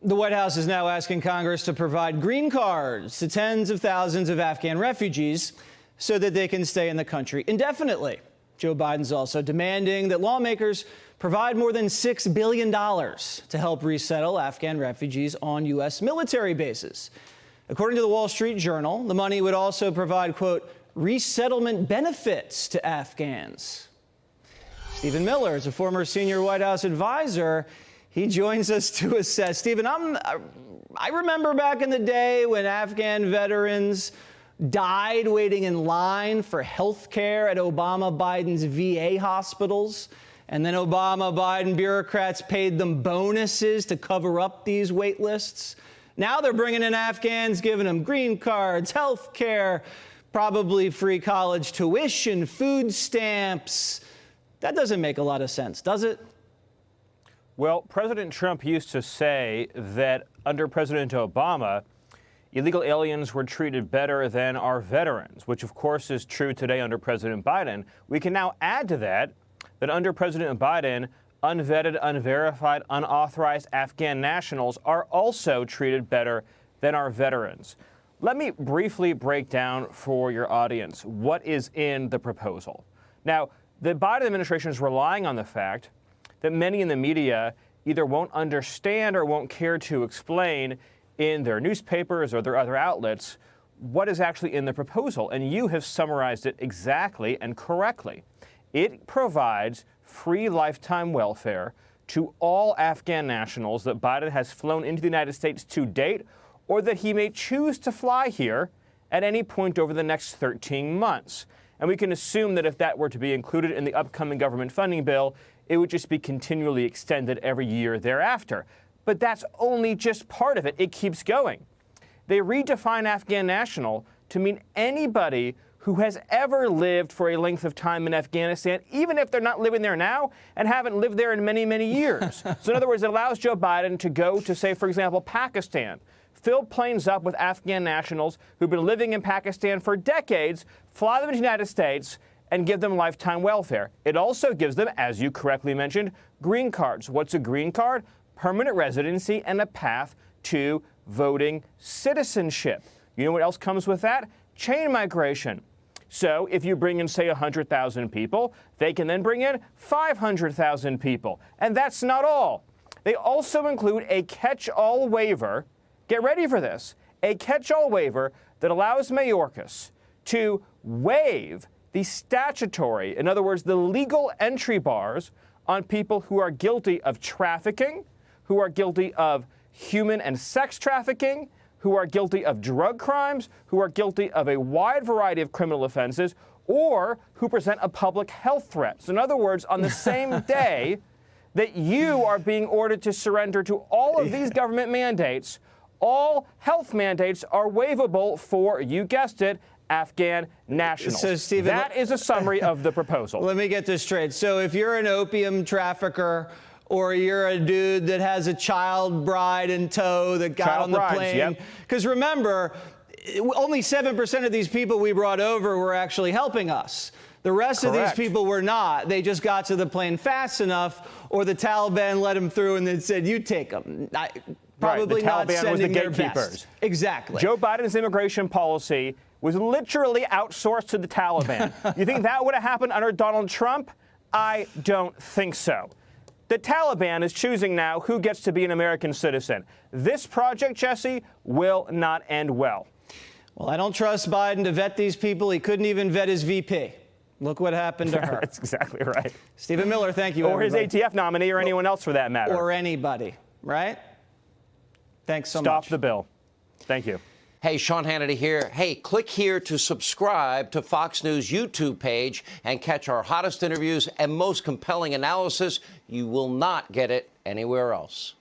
The White House is now asking Congress to provide green cards to tens of thousands of Afghan refugees so that they can stay in the country indefinitely. Joe Biden's also demanding that lawmakers provide more than $6 billion to help resettle Afghan refugees on U.S. military bases. According to the Wall Street Journal, the money would also provide, quote, resettlement benefits to Afghans. Stephen Miller is a former senior White House advisor. He joins us to assess. Stephen, I remember back in the day when Afghan veterans died waiting in line for health care at Obama-Biden's VA hospitals. And then Obama-Biden bureaucrats paid them bonuses to cover up these wait lists. Now they're bringing in Afghans, giving them green cards, health care, probably free college tuition, food stamps. That doesn't make a lot of sense, does it? Well, President Trump used to say that under President Obama, illegal aliens were treated better than our veterans, which of course is true today under President Biden. We can now add to that under President Biden, unvetted, unverified, unauthorized Afghan nationals are also treated better than our veterans. Let me briefly break down for your audience what is in the proposal. Now, the Biden administration is relying on the fact that many in the media either won't understand or won't care to explain in their newspapers or their other outlets what is actually in the proposal. And you have summarized it exactly and correctly. It provides free lifetime welfare to all Afghan nationals that Biden has flown into the United States to date or that he may choose to fly here at any point over the next 13 months. And we can assume that if that were to be included in the upcoming government funding bill, it would just be continually extended every year thereafter. But that's only just part of it. It keeps going. They redefine Afghan national to mean anybody who has ever lived for a length of time in Afghanistan, even if they're not living there now and haven't lived there in many, many years. So in other words, it allows Joe Biden to go to, say, for example, Pakistan, fill planes up with Afghan nationals who've been living in Pakistan for decades, fly them to the United States, and give them lifetime welfare. It also gives them, as you correctly mentioned, green cards. What's a green card? Permanent residency and a path to voting citizenship. You know what else comes with that? Chain migration. So if you bring in, say, 100,000 people, they can then bring in 500,000 people. And that's not all. They also include a catch-all waiver. Get ready for this. A catch-all waiver that allows Mayorkas to waive the statutory, in other words, the legal entry bars on people who are guilty of trafficking, who are guilty of human and sex trafficking, who are guilty of drug crimes, who are guilty of a wide variety of criminal offenses, or who present a public health threat. So in other words, on the same day that you are being ordered to surrender to all of these government mandates, all health mandates are waivable for, you guessed it, Afghan nationals. So, Stephen, that is a summary of the proposal. Let me get this straight. So if you're an opium trafficker or you're a dude that has a child bride in tow that got on the plane, because remember, only 7% of these people we brought over were actually helping us. The rest of these people were not. They just got to the plane fast enough, or the Taliban let them through and then said, you take them. Probably not sending their best. Exactly. Joe Biden's immigration policy was literally outsourced to the Taliban. You think that would have happened under Donald Trump? I don't think so. The Taliban is choosing now who gets to be an American citizen. This project, Jesse, will not end well. Well, I don't trust Biden to vet these people. He couldn't even vet his VP. Look what happened to her. That's exactly right. Stephen Miller, thank you, or everybody. his ATF nominee or anyone else for that matter. Or anybody, right? Thanks so much. Stop the bill. Thank you. Hey, Sean Hannity here. Hey, click here to subscribe to Fox News YouTube page and catch our hottest interviews and most compelling analysis. You will not get it anywhere else.